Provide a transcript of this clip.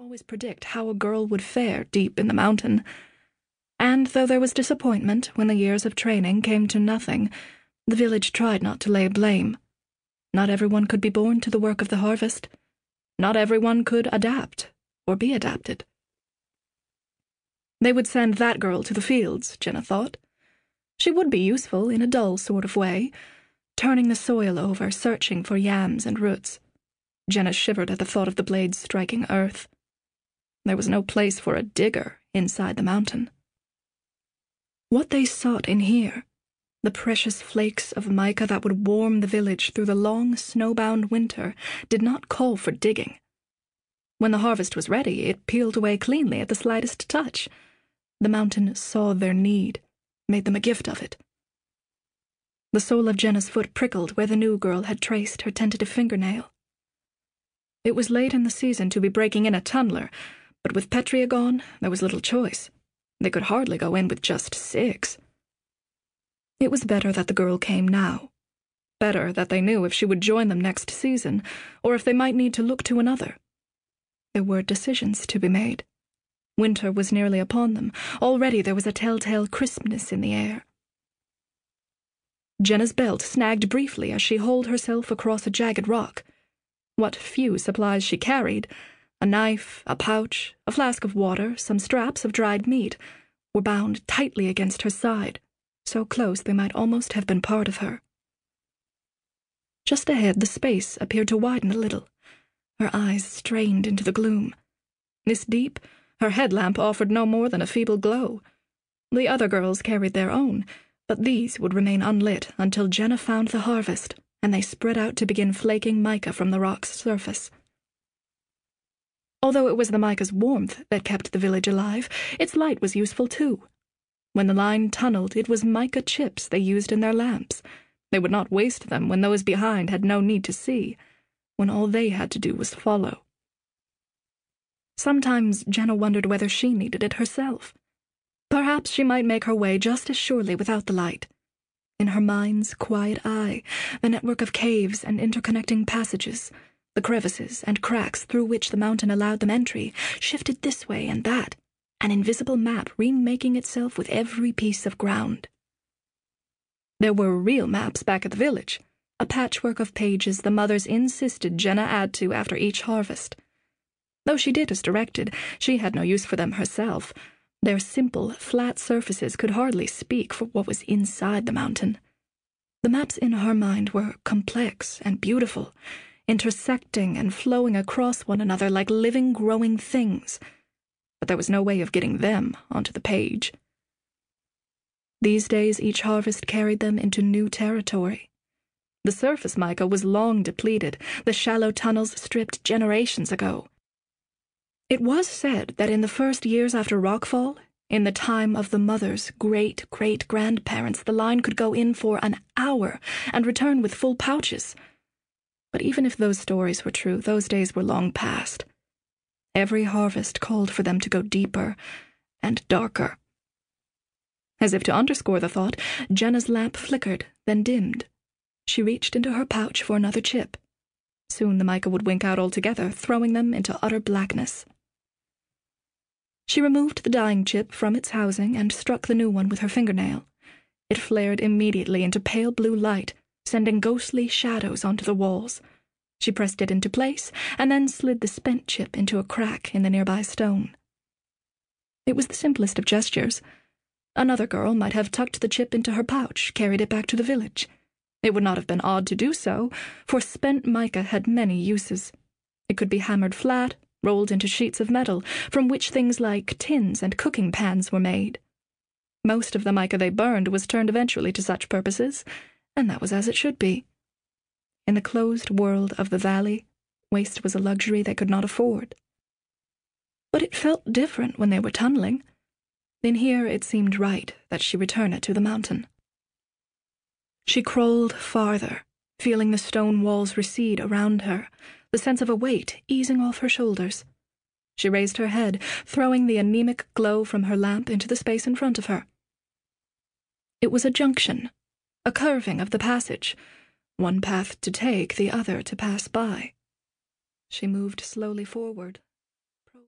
always predict how a girl would fare deep in the mountain. And though there was disappointment when the years of training came to nothing, the village tried not to lay blame. Not everyone could be born to the work of the harvest. Not everyone could adapt or be adapted. They would send that girl to the fields, Jena thought. She would be useful in a dull sort of way, turning the soil over, searching for yams and roots. Jena shivered at the thought of the blades striking earth. There was no place for a digger inside the mountain. What they sought in here, the precious flakes of mica that would warm the village through the long, snowbound winter, did not call for digging. When the harvest was ready, it peeled away cleanly at the slightest touch. The mountain saw their need, made them a gift of it. The sole of Jena's foot prickled where the new girl had traced her tentative fingernail. It was late in the season to be breaking in a tunneler, but with Petria gone, there was little choice. They could hardly go in with just 6. It was better that the girl came now. Better that they knew if she would join them next season, or if they might need to look to another. There were decisions to be made. Winter was nearly upon them. Already there was a telltale crispness in the air. Jena's belt snagged briefly as she hauled herself across a jagged rock. What few supplies she carried, a knife, a pouch, a flask of water, some straps of dried meat, were bound tightly against her side, so close they might almost have been part of her. Just ahead, the space appeared to widen a little. Her eyes strained into the gloom. This deep, her headlamp offered no more than a feeble glow. The other girls carried their own, but these would remain unlit until Jena found the harvest, and they spread out to begin flaking mica from the rock's surface. Although it was the mica's warmth that kept the village alive, its light was useful too. When the line tunneled, it was mica chips they used in their lamps. They would not waste them when those behind had no need to see, when all they had to do was follow. Sometimes Jena wondered whether she needed it herself. Perhaps she might make her way just as surely without the light. In her mind's quiet eye, the network of caves and interconnecting passages, the crevices and cracks through which the mountain allowed them entry, shifted this way and that, an invisible map remaking itself with every piece of ground. There were real maps back at the village, a patchwork of pages the mothers insisted Jena add to after each harvest. Though she did as directed, she had no use for them herself. Their simple, flat surfaces could hardly speak for what was inside the mountain. The maps in her mind were complex and beautiful, intersecting and flowing across one another like living, growing things. But there was no way of getting them onto the page. These days each harvest carried them into new territory. The surface mica was long depleted, the shallow tunnels stripped generations ago. It was said that in the first years after rockfall, in the time of the mother's great-great-grandparents, the line could go in for an hour and return with full pouches. But even if those stories were true, those days were long past. Every harvest called for them to go deeper and darker. As if to underscore the thought, Jena's lamp flickered, then dimmed. She reached into her pouch for another chip. Soon the mica would wink out altogether, throwing them into utter blackness. She removed the dying chip from its housing and struck the new one with her fingernail. It flared immediately into pale blue light, sending ghostly shadows onto the walls. She pressed it into place, and then slid the spent chip into a crack in the nearby stone. It was the simplest of gestures. Another girl might have tucked the chip into her pouch, carried it back to the village. It would not have been odd to do so, for spent mica had many uses. It could be hammered flat, rolled into sheets of metal, from which things like tins and cooking pans were made. Most of the mica they burned was turned eventually to such purposes, and that was as it should be. In the closed world of the valley, waste was a luxury they could not afford. But it felt different when they were tunneling. In here it seemed right that she return it to the mountain. She crawled farther, feeling the stone walls recede around her, the sense of a weight easing off her shoulders. She raised her head, throwing the anemic glow from her lamp into the space in front of her. It was a junction, a curving of the passage, one path to take, the other to pass by. She moved slowly forward,